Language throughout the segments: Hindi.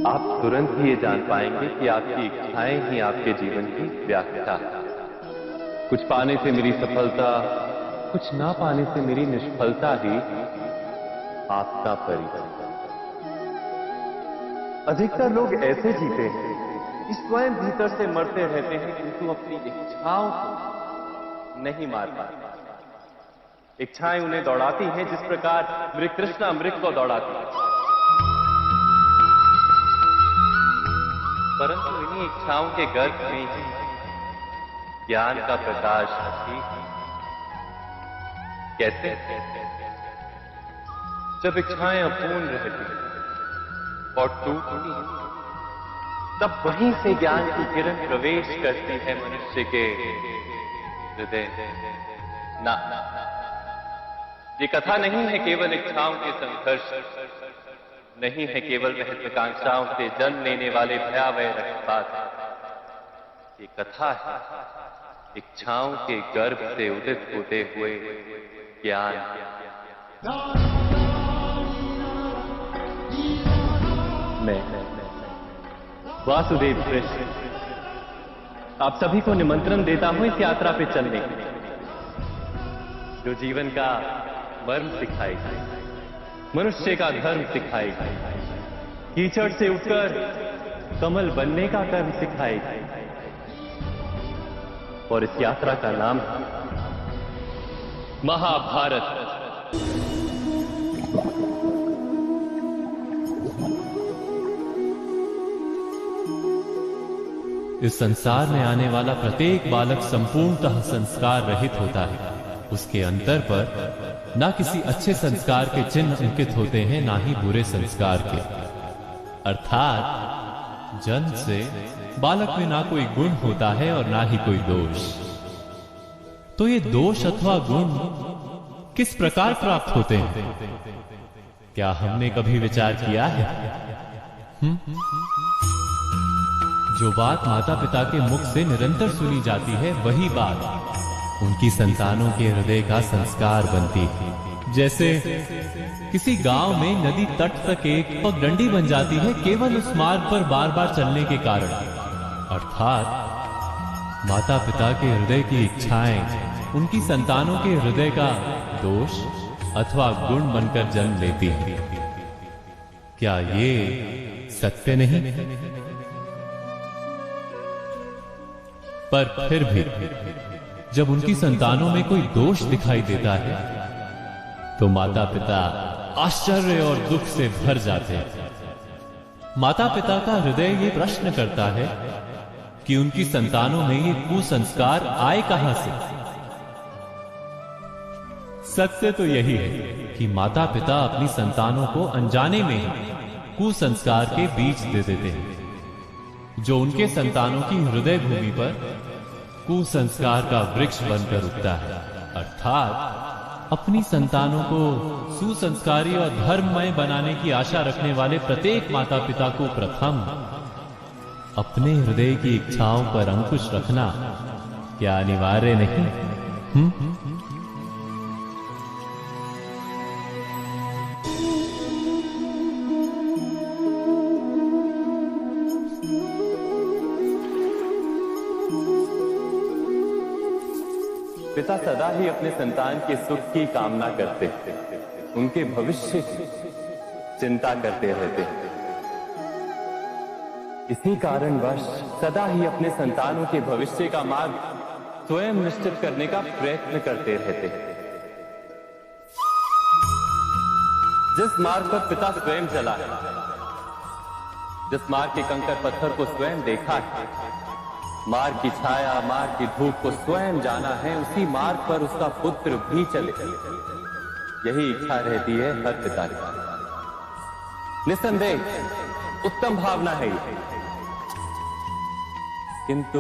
आप तुरंत ही ये जान पाएंगे कि आपकी इच्छाएं ही आपके जीवन की व्याख्या है। कुछ पाने से मेरी सफलता, कुछ ना पाने से मेरी निष्फलता ही आपका परिचय। अधिकतर लोग ऐसे जीते हैं कि स्वयं भीतर से मरते रहते हैं, किंतु अपनी इच्छाओं को नहीं मार पाते। इच्छाएं उन्हें दौड़ाती हैं जिस प्रकार मृगतृष्णा मृग को दौड़ाती है, परंतु इन्हीं इच्छाओं के गर्भ में ही ज्ञान का प्रकाश है। कैसे? जब इच्छाएं अपूर्ण रहती और टूटती हैं, तब वहीं से ज्ञान की किरण प्रवेश करती है मनुष्य के हृदय। ना, ये कथा नहीं है केवल इच्छाओं के संघर्ष, नहीं है केवल महत्वाकांक्षाओं से जन्म लेने वाले भयावह रक्तपात। ये कथा है इच्छाओं के गर्भ से उदित होते हुए ज्ञान। मैं वासुदेव कृष्ण आप सभी को निमंत्रण देता हूं इस यात्रा पे चलने के लिए, जो जीवन का मर्म सिखाएगी, मनुष्य का धर्म सिखाएगी, कीचड़ से उठकर कमल बनने का कर्म सिखाएगी। और इस यात्रा का नाम है महाभारत। इस संसार में आने वाला प्रत्येक बालक संपूर्णतः संस्कार रहित होता है। उसके अंतर पर ना किसी अच्छे संस्कार के चिन्ह अंकित होते हैं, ना ही बुरे संस्कार के। अर्थात जन्म से बालक में ना कोई गुण होता है और ना ही कोई दोष। तो ये दोष अथवा गुण किस प्रकार प्राप्त होते हैं? क्या हमने कभी विचार किया है? जो बात माता पिता के मुख से निरंतर सुनी जाती है, वही बात उनकी संतानों के हृदय का संस्कार बनती है। जैसे किसी गांव में नदी तट तक एक पगडंडी बन जाती है केवल उस मार्ग पर बार बार चलने के कारण। अर्थात माता पिता के हृदय की इच्छाएं उनकी संतानों के हृदय का दोष अथवा गुण बनकर जन्म लेती है। क्या ये सत्य नहीं? पर फिर भी जब उनकी संतानों में कोई दोष दिखाई देता है, तो माता पिता आश्चर्य और दुख से भर जाते हैं। माता पिता का हृदय ये प्रश्न करता है कि उनकी संतानों में ये कुसंस्कार आए कहां से? सत्य तो यही है कि माता पिता अपनी संतानों को अनजाने में ही कुसंस्कार के बीज दे देते हैं, जो उनके संतानों की हृदय भूमि पर कुसंस्कार का वृक्ष बनकर उगता है। अर्थात अपनी संतानों को सुसंस्कारी और धर्ममय बनाने की आशा रखने वाले प्रत्येक माता पिता को प्रथम अपने हृदय की इच्छाओं पर अंकुश रखना क्या अनिवार्य नहीं? पिता सदा ही अपने संतान के सुख की कामना करते हैं, उनके भविष्य की चिंता करते रहते हैं। इसी कारणवश सदा ही अपने संतानों के भविष्य का मार्ग स्वयं निश्चित करने का प्रयत्न करते रहते हैं। जिस मार्ग पर पिता स्वयं चला है, जिस मार्ग के कंकर पत्थर को स्वयं देखा है, मार्ग की छाया, मार्ग की धूप को स्वयं जाना है, उसी मार्ग पर उसका पुत्र भी चले। यही इच्छा रहती है हर पिता की। निस्संदेह उत्तम भावना है ये, किंतु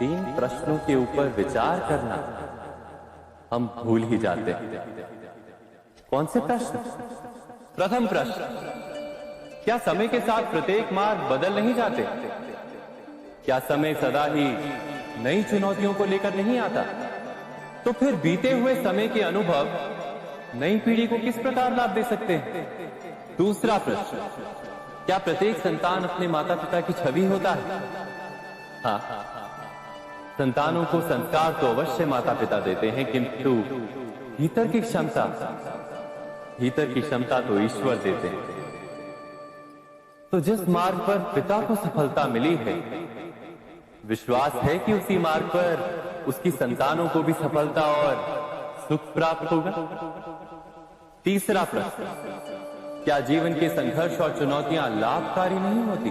3 प्रश्नों के ऊपर विचार करना हम भूल ही जाते हैं। कौन से प्रश्न? प्रथम प्रश्न, क्या समय के साथ प्रत्येक मार्ग बदल नहीं जाते? क्या समय सदा ही नई चुनौतियों को लेकर नहीं आता? तो फिर बीते हुए समय के अनुभव नई पीढ़ी को किस प्रकार लाभ दे सकते हैं? दूसरा प्रश्न, क्या प्रत्येक संतान अपने माता पिता की छवि होता है? हाँ, संतानों को संस्कार तो अवश्य माता पिता देते हैं, किंतु भीतर की क्षमता तो ईश्वर देते हैं। तो जिस मार्ग पर पिता को सफलता मिली है, विश्वास है कि उसी मार्ग पर उसकी संतानों को भी सफलता और सुख प्राप्त होगा। तीसरा प्रश्न, क्या जीवन के संघर्ष और चुनौतियां लाभकारी नहीं होती?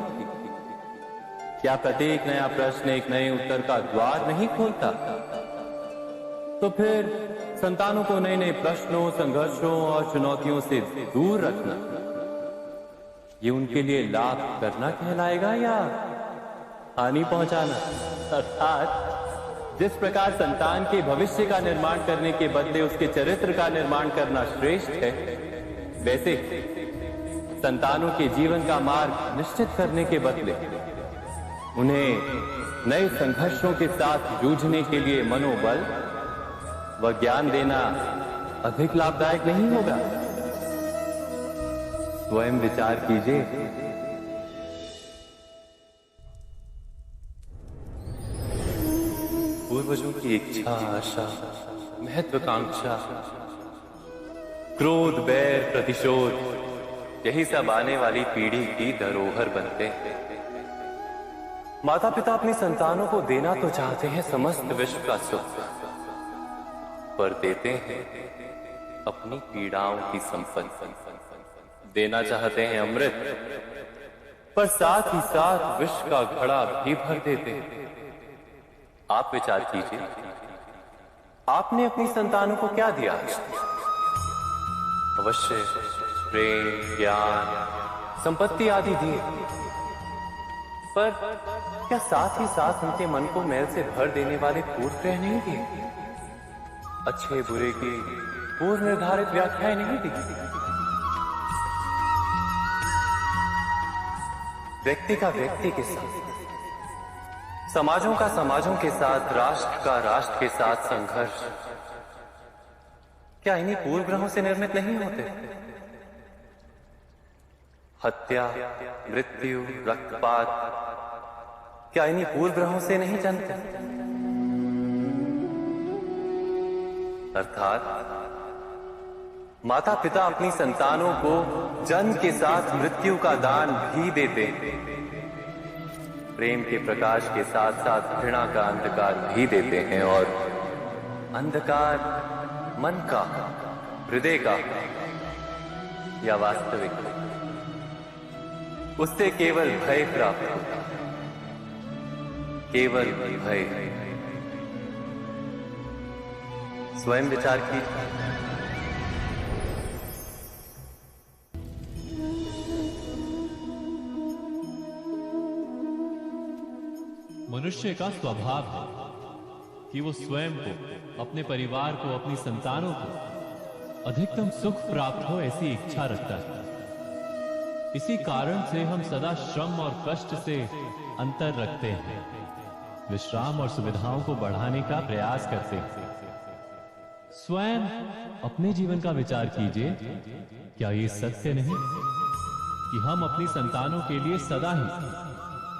क्या प्रत्येक नया प्रश्न एक नए उत्तर का द्वार नहीं खोलता? तो फिर संतानों को नए नए प्रश्नों, संघर्षों और चुनौतियों से दूर रखना, ये उनके लिए लाभ करना कहलाएगा या हानि पहुंचाना? अर्थात जिस प्रकार संतान के भविष्य का निर्माण करने के बदले उसके चरित्र का निर्माण करना श्रेष्ठ है, वैसे संतानों के जीवन का मार्ग निश्चित करने के बदले उन्हें नए संघर्षों के साथ जूझने के लिए मनोबल व ज्ञान देना अधिक लाभदायक नहीं होगा? स्वयं विचार कीजिए। पूर्वजों की इच्छा, आशा, महत्वाकांक्षा, क्रोध, बैर, प्रतिशोध, यही सब आने वाली पीढ़ी की धरोहर बनते हैं। माता पिता अपनी संतानों को देना तो चाहते हैं समस्त विश्व का सुख, पर देते हैं अपनी पीड़ाओं की संपत्ति। देना चाहते हैं अमृत, पर साथ ही साथ विष का घड़ा भी भर देते हैं। आप विचार कीजिए, आपने अपनी संतानों को क्या दिया? अवश्य प्रेम, ज्ञान, संपत्ति आदि दिए, पर क्या साथ ही साथ उनके मन को मैल से भर देने वाले पूर्व ग्रह नहीं दिए? अच्छे बुरे की पूर्व निर्धारित व्याख्याएं नहीं दी? व्यक्ति का व्यक्ति के साथ, समाजों का समाजों के साथ, राष्ट्र का राष्ट्र के साथ संघर्ष क्या इन्हीं पूर्व ग्रहों से निर्मित नहीं होते? हत्या, मृत्यु, रक्तपात क्या इन्हीं पूर्व ग्रहों से नहीं जन्मते? अर्थात माता पिता अपनी संतानों को जन्म के साथ मृत्यु का दान भी देते हैं, प्रेम के प्रकाश के साथ साथ घृणा का अंधकार भी देते हैं, और अंधकार मन का, हृदय का या वास्तविक, उससे केवल भय प्राप्त होता, केवल भय। स्वयं विचार कीजिए। मनुष्य का स्वभाव है कि वो स्वयं को, अपने परिवार को, अपनी संतानों को अधिकतम सुख प्राप्त हो ऐसी इच्छा रखता है। इसी कारण से हम सदा श्रम और कष्ट से अंतर रखते हैं, विश्राम और सुविधाओं को बढ़ाने का प्रयास करते हैं। स्वयं अपने जीवन का विचार कीजिए, क्या ये सत्य नहीं कि हम अपनी संतानों के लिए सदा ही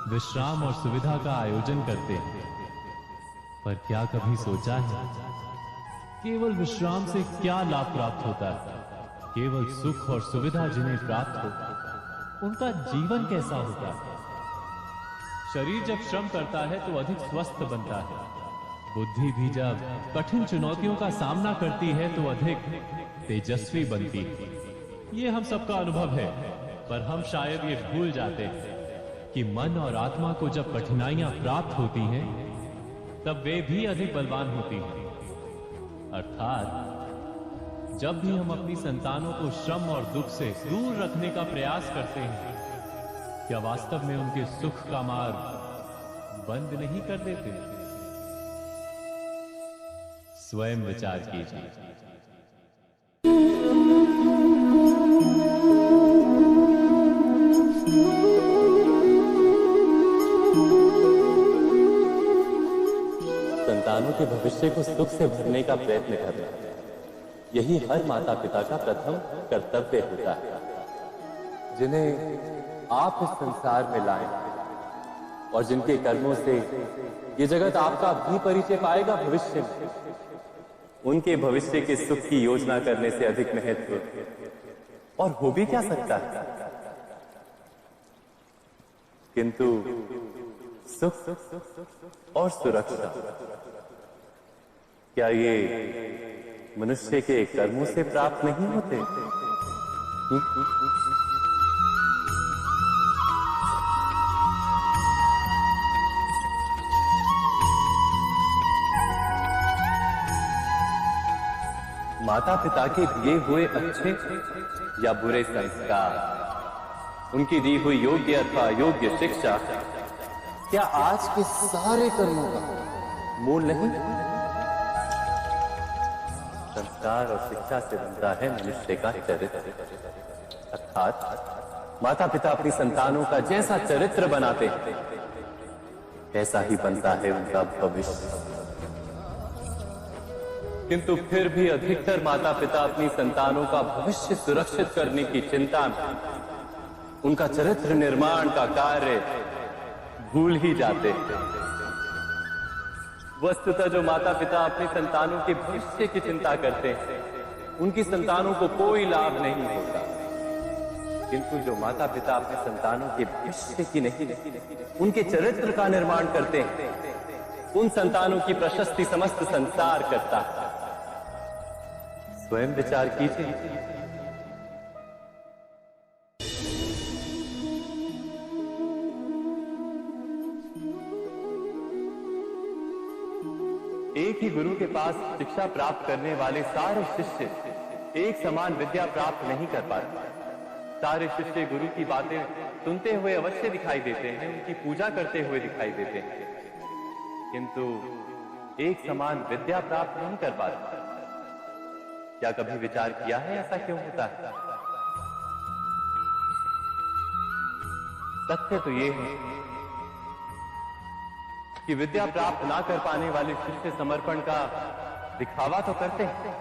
विश्राम और सुविधा का आयोजन करते हैं? पर क्या कभी सोचा है केवल विश्राम से क्या लाभ प्राप्त होता है? केवल सुख और सुविधा जिन्हें प्राप्त हो, उनका जीवन कैसा होता है? शरीर जब श्रम करता है तो अधिक स्वस्थ बनता है, बुद्धि भी जब कठिन चुनौतियों का सामना करती है तो अधिक तेजस्वी बनती है। ये हम सबका अनुभव है, पर हम शायद ये भूल जाते हैं कि मन और आत्मा को जब कठिनाइयां प्राप्त होती हैं, तब वे भी अधिक बलवान होती हैं। अर्थात जब भी हम अपनी संतानों को श्रम और दुख से दूर रखने का प्रयास करते हैं, क्या वास्तव में उनके सुख का मार्ग बंद नहीं कर देते? स्वयं विचार कीजिए। संतानों के भविष्य को सुख से भरने का प्रयत्न करना, यही हर माता पिता का प्रथम कर्तव्य होता है। जिन्हें आप इस संसार में लाए और जिनके कर्मों से ये जगत आपका भी परिचय पाएगा भविष्य में, उनके भविष्य के सुख की योजना करने से अधिक महत्व और हो भी क्या सकता है। किंतु सुख और सुरक्षा, क्या ये मनुष्य के कर्मों से प्राप्त नहीं होते? माता पिता के दिए हुए अच्छे या बुरे संस्कार, उनकी दी हुई योग्य अथवा अयोग्य शिक्षा, क्या आज के सारे कर्मों का मूल नहीं? संस्कार और शिक्षा से बनता है मनुष्य का चरित्र। अर्थात माता पिता अपनी संतानों का जैसा चरित्र बनाते हैं, ऐसा ही बनता है उनका भविष्य। किंतु फिर भी अधिकतर माता पिता अपनी संतानों का भविष्य सुरक्षित करने की चिंता में उनका चरित्र निर्माण का कार्य भूल ही जाते हैं। वस्तुतः जो माता पिता अपनी संतानों के भविष्य की चिंता करते हैं, उनकी संतानों को कोई लाभ नहीं होता। किंतु जो माता पिता अपने संतानों के भविष्य की नहीं, उनके चरित्र का निर्माण करते हैं, उन संतानों की प्रशस्ति समस्त संसार करता है। स्वयं विचार कीजिए। एक ही गुरु के पास शिक्षा प्राप्त करने वाले सारे शिष्य एक समान विद्या प्राप्त नहीं कर पाते। सारे शिष्य गुरु की बातें सुनते हुए अवश्य दिखाई देते हैं, उनकी पूजा करते हुए दिखाई देते हैं, किंतु एक समान विद्या प्राप्त नहीं कर पाते। क्या कभी विचार किया है ऐसा क्यों होता है? सत्य तो ये है कि विद्या प्राप्त ना कर पाने वाले शिष्य समर्पण का दिखावा तो करते हैं,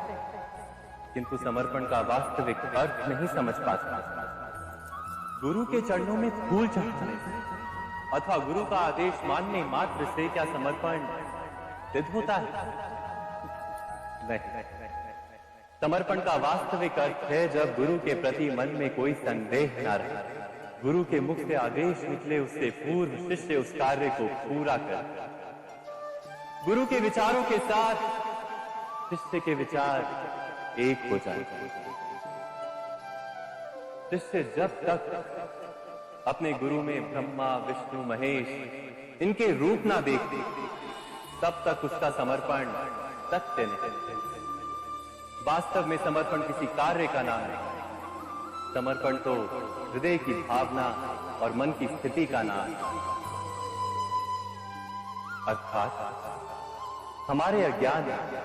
किंतु समर्पण का वास्तविक अर्थ नहीं समझ पाते। गुरु के चरणों में फूल चढ़ाने अथवा गुरु का आदेश मानने मात्र से क्या समर्पण सिद्ध होता है? नहीं। समर्पण का वास्तविक अर्थ है जब गुरु के प्रति मन में कोई संदेह न रहे, गुरु के मुख से आदेश निकले उससे पूर्व शिष्य उस कार्य को पूरा करे। गुरु के विचारों के साथ शिष्य के विचार एक हो जाए। शिष्य जब तक अपने गुरु में ब्रह्मा विष्णु महेश इनके रूप ना देखते, तब तक उसका समर्पण सत्य नहीं। वास्तव में समर्पण किसी कार्य का नाम नहीं, समर्पण तो हृदय की भावना और मन की स्थिति का नाम है। अर्थात हमारे अज्ञान में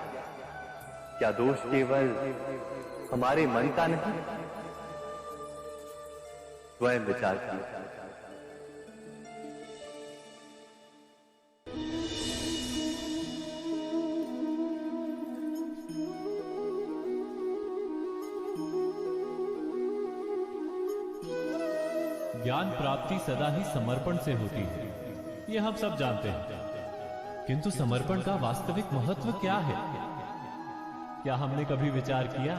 क्या दोष केवल हमारे मन का नहीं? स्वयं विचार कीजिए। ज्ञान प्राप्ति सदा ही समर्पण से होती है, ये हम सब जानते हैं। किंतु समर्पण का वास्तविक महत्व क्या है? क्या हमने कभी विचार किया?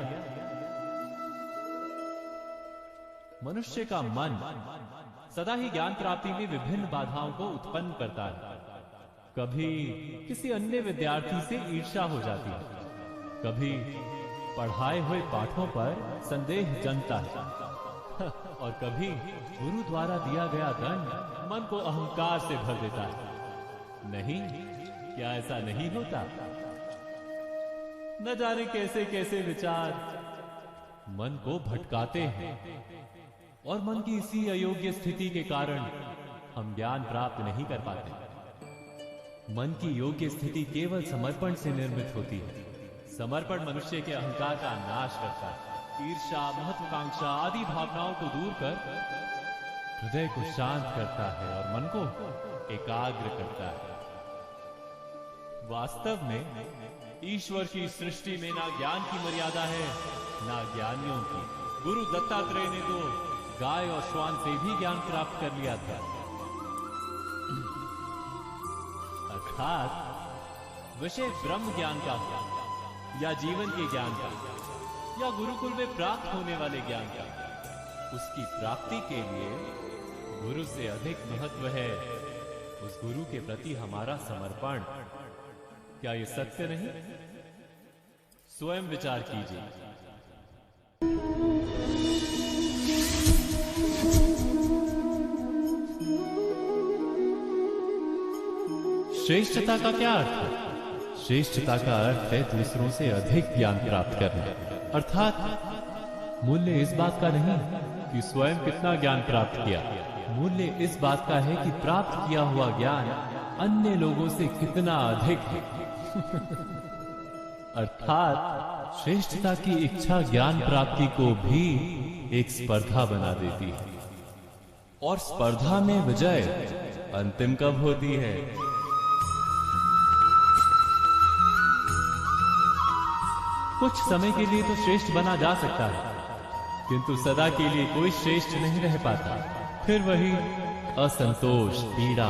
मनुष्य का मन सदा ही ज्ञान प्राप्ति में विभिन्न बाधाओं को उत्पन्न करता है। कभी किसी अन्य विद्यार्थी से ईर्ष्या हो जाती है, कभी पढ़ाए हुए पाठों पर संदेह जमता है, और कभी गुरु द्वारा दिया गया दंड मन को अहंकार से भर देता है। नहीं, क्या ऐसा नहीं होता? न जाने कैसे कैसे विचार मन को भटकाते हैं, और मन की इसी अयोग्य स्थिति के कारण हम ज्ञान प्राप्त नहीं कर पाते। मन की योग्य स्थिति केवल समर्पण से निर्मित होती है। समर्पण मनुष्य के अहंकार का नाश करता है, ईर्ष्या, महत्वाकांक्षा आदि भावनाओं को दूर कर हृदय को शांत करता है और मन को एकाग्र करता है। वास्तव में ईश्वर की सृष्टि में ना ज्ञान की मर्यादा है, ना ज्ञानियों की। गुरु दत्तात्रेय ने तो गाय और श्वान से भी ज्ञान प्राप्त कर लिया था। अर्थात विषय ब्रह्म ज्ञान का हो, या जीवन के ज्ञान का, या गुरुकुल में प्राप्त होने वाले ज्ञान का, उसकी प्राप्ति के लिए गुरु से अधिक महत्व है उस गुरु के प्रति हमारा समर्पण। क्या यह सत्य नहीं? स्वयं विचार कीजिए। श्रेष्ठता का क्या अर्थ है? श्रेष्ठता का अर्थ है दूसरों से अधिक ज्ञान प्राप्त करना। अर्थात मूल्य इस बात का नहीं कि स्वयं कितना ज्ञान प्राप्त किया, मूल्य इस बात का है कि प्राप्त किया हुआ ज्ञान अन्य लोगों से कितना अधिक है। अर्थात श्रेष्ठता की इच्छा ज्ञान प्राप्ति को भी एक स्पर्धा बना देती है, और स्पर्धा में विजय अंतिम कब होती है? कुछ समय के लिए तो श्रेष्ठ बना जा सकता है, किंतु सदा के लिए कोई श्रेष्ठ नहीं रह पाता। फिर वही असंतोष, पीड़ा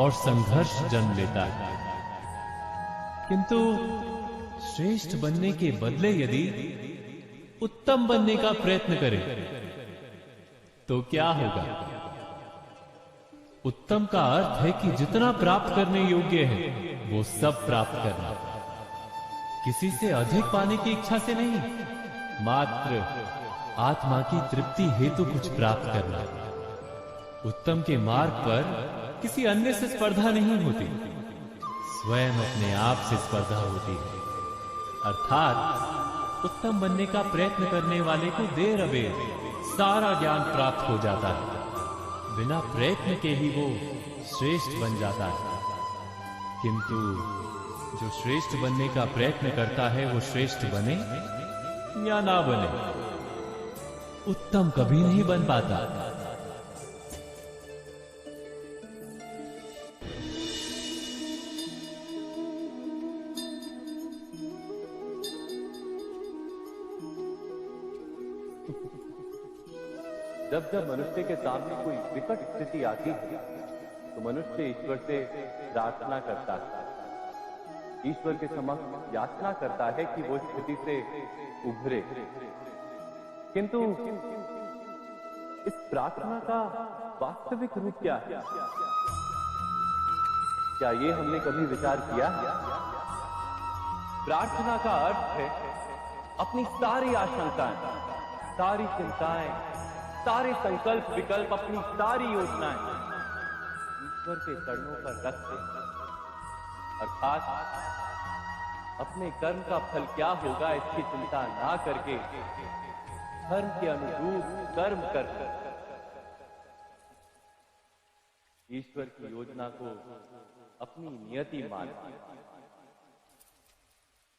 और संघर्ष जन्म लेता है। किंतु श्रेष्ठ बनने के बदले यदि उत्तम बनने का प्रयत्न करें तो क्या होगा? उत्तम का अर्थ है कि जितना प्राप्त करने योग्य है वो सब प्राप्त करना, किसी से अधिक पाने की इच्छा से नहीं, मात्र आत्मा की तृप्ति हेतु कुछ प्राप्त करना। उत्तम के मार्ग पर किसी अन्य से स्पर्धा नहीं होती, स्वयं अपने आप से स्पर्धा होती है। अर्थात उत्तम बनने का प्रयत्न करने वाले को देर अबेर सारा ज्ञान प्राप्त हो जाता है, बिना प्रयत्न के ही वो श्रेष्ठ बन जाता है। किंतु जो श्रेष्ठ बनने का प्रयत्न करता है वो श्रेष्ठ बने या ना बने, उत्तम कभी नहीं बन पाता। जब जब मनुष्य के सामने कोई विकट स्थिति आती है तो मनुष्य ईश्वर से प्रार्थना करता है, ईश्वर के समक्ष याचना करता है कि वो स्थिति से उभरे। किंतु इस प्रार्थना का वास्तविक रूप क्या है? क्या ये हमने कभी विचार किया? प्रार्थना का अर्थ है अपनी सारी आशंकाएं, सारी चिंताएं, सारे संकल्प विकल्प, अपनी सारी योजनाएं ईश्वर के चरणों पर रख दे। अर्थात अपने कर्म का फल क्या होगा इसकी चिंता ना करके धर्म के अनुरूप कर्म कर ईश्वर की योजना को अपनी नियति मान,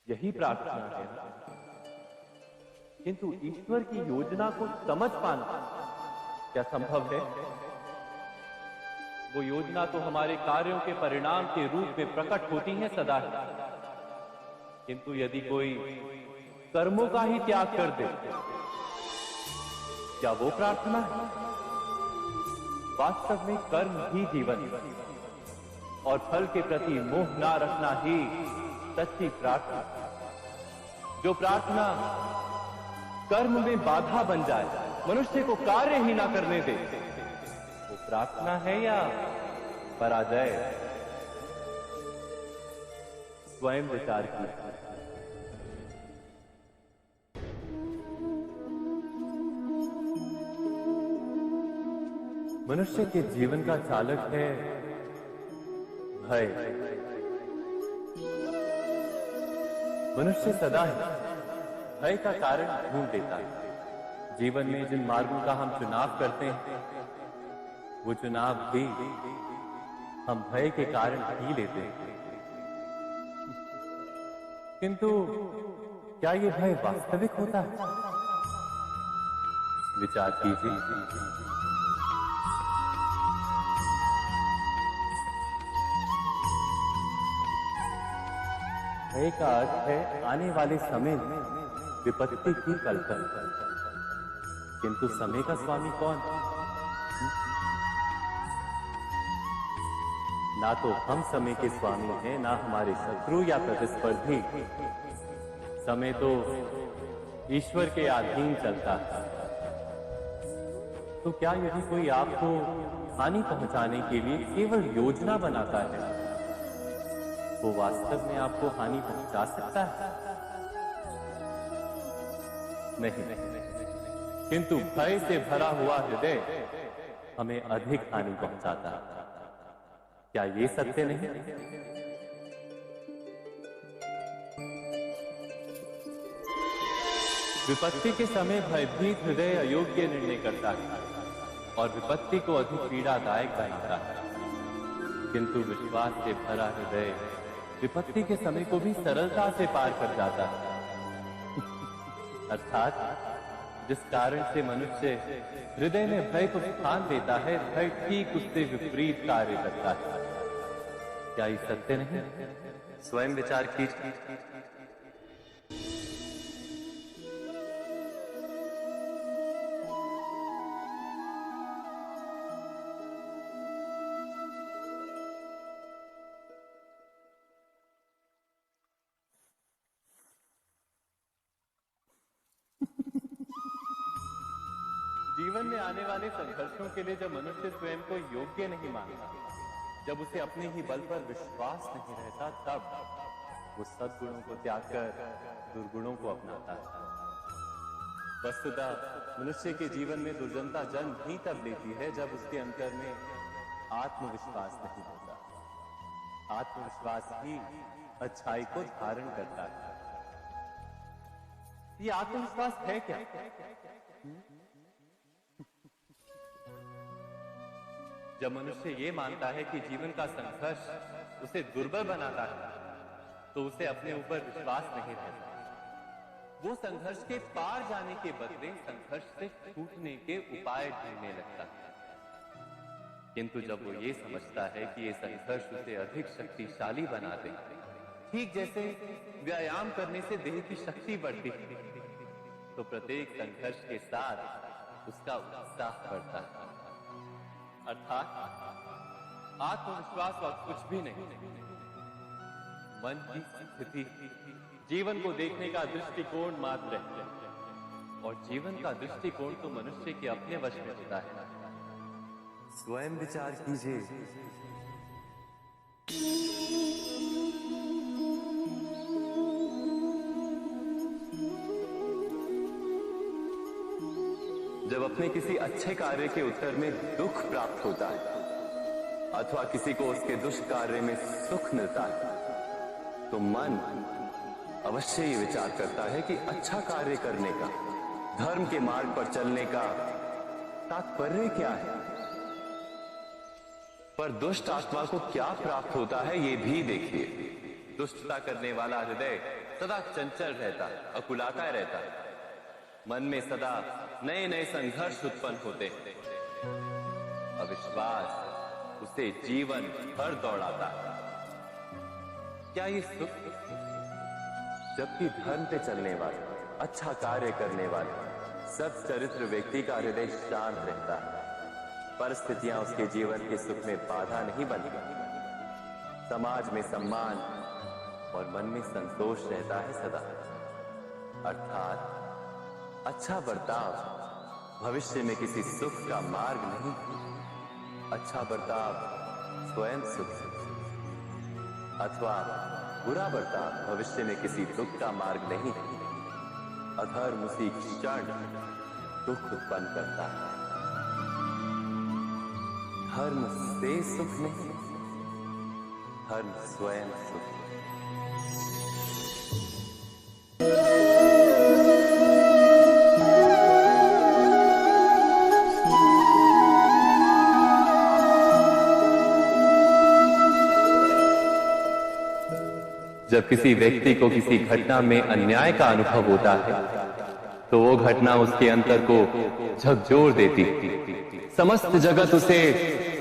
यही प्रार्थना है। किंतु ईश्वर की योजना को समझ पाना क्या संभव है? वो योजना तो हमारे कार्यों के परिणाम के रूप में प्रकट होती है सदा ही, किंतु यदि कोई कर्मों का ही त्याग कर दे, क्या वो प्रार्थना है? वास्तव में कर्म ही जीवन और फल के प्रति मोह ना रखना ही सच्ची प्रार्थना। जो प्रार्थना कर्म में बाधा बन जाए, मनुष्य को कार्य ही ना करने दे, वो प्रार्थना है या पराजय? स्वयं विचार कीजिए। मनुष्य के जीवन का चालक है भय। मनुष्य सदा ही भय का कारण ढूंढ लेता है। जीवन में जिन मार्गों का हम चुनाव करते हैं वो चुनाव भी हम भय के कारण ही लेते हैं। किंतु क्या ये भय वास्तविक होता है? विचार कीजिए। भय का अर्थ है आने वाले समय में विपत्ति की कल्पना। किंतु समय का स्वामी कौन? ना तो हम समय के स्वामी हैं, ना हमारे शत्रु या प्रतिस्पर्धी। समय तो ईश्वर के अधीन चलता है। तो क्या यदि कोई आपको हानि पहुंचाने के लिए केवल योजना बनाता है, वो वास्तव में आपको हानि पहुंचा सकता है? नहीं, किंतु भय से भरा हुआ हृदय हमें अधिक हानि पहुंचाता है। क्या ये सत्य नहीं? विपत्ति के समय भयभीत हृदय अयोग्य निर्णय करता है और विपत्ति को अधिक पीड़ादायक बनाता है, किंतु विश्वास से भरा हृदय विपत्ति के समय को भी सरलता से पार कर जाता है। अर्थात जिस कारण से मनुष्य हृदय में भय को स्थान देता है, भय ठीक उससे विपरीत कार्य करता है। क्या ये सत्य नहीं? स्वयं विचार कीजिए। जीवन में आने वाले संघर्षों के लिए जब मनुष्य स्वयं को योग्य नहीं मानता, जब उसे अपने ही बल पर विश्वास नहीं रहता, तब वो सद्गुणों को त्याग कर दुर्गुणों को अपनाता है। वस्तुतः मनुष्य के जीवन में दुर्जनता जन्म भी तब लेती है जब उसके अंतर में आत्मविश्वास नहीं होता। आत्मविश्वास ही अच्छाई को धारण करता है। ये आत्मविश्वास है क्या? जब मनुष्य ये मानता है कि जीवन का संघर्ष उसे दुर्बल बनाता है, तो उसे अपने ऊपर विश्वास नहीं रहता। वो संघर्ष के पार जाने के बदले संघर्ष से छूटने के उपाय ढूंढने लगता है। किंतु जब वो ये समझता है कि ये संघर्ष उसे अधिक शक्तिशाली बनाते हैं, ठीक जैसे व्यायाम करने से देह की शक्ति बढ़ती है, तो प्रत्येक संघर्ष के साथ उसका उत्साह बढ़ता है। अर्थात आत्मविश्वास और कुछ भी नहीं, मन की स्थिति, जीवन को देखने का दृष्टिकोण मात्र है। और जीवन का दृष्टिकोण तो मनुष्य के अपने वश में होता है। स्वयं विचार कीजिए। जब अपने किसी अच्छे कार्य के उत्तर में दुख प्राप्त होता है अथवा किसी को उसके दुष्कार्य में सुख मिलता है, तो मन अवश्य ये विचार करता है कि अच्छा कार्य करने का, धर्म के मार्ग पर चलने का तात्पर्य क्या है। पर दुष्ट आत्मा को क्या प्राप्त होता है ये भी देखिए। दुष्टता करने वाला हृदय सदा चंचल रहता है, अकुलाता रहता है। मन में सदा नए नए संघर्ष उत्पन्न होते हैं। अविश्वास उसे जीवन भर दौड़ाता है। क्या ये सुख? जबकि धर्म पे चलने वाले, अच्छा कार्य करने वाले, सब चरित्र व्यक्ति का हृदय शांत रहता है। परिस्थितियां उसके जीवन के सुख में बाधा नहीं बनती। समाज में सम्मान और मन में संतोष रहता है सदा। अर्थात अच्छा बर्ताव भविष्य में किसी सुख का मार्ग नहीं। अच्छा बर्ताव स्वयं सुख, अथवा बुरा बर्ताव भविष्य में किसी दुख का मार्ग नहीं। अधर्म उसी क्षण दुख उत्पन्न करता है। धर्म से सुख नहीं, धर्म स्वयं सुख। जब किसी व्यक्ति को किसी घटना में अन्याय का अनुभव होता है, तो वो घटना उसके अंतर को झकझोर देती, समस्त जगत उसे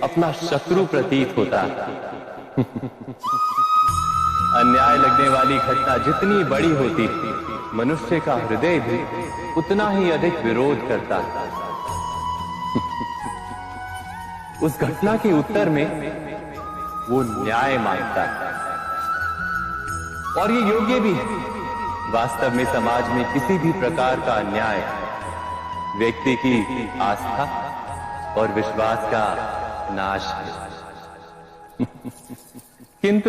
अपना शत्रु प्रतीत होता है। अन्याय लगने वाली घटना जितनी बड़ी होती, मनुष्य का हृदय भी उतना ही अधिक विरोध करता है। उस घटना के उत्तर में वो न्याय मांगता है, और ये योग्य भी है। वास्तव में समाज में किसी भी प्रकार का अन्याय व्यक्ति की आस्था और विश्वास का नाश है। किंतु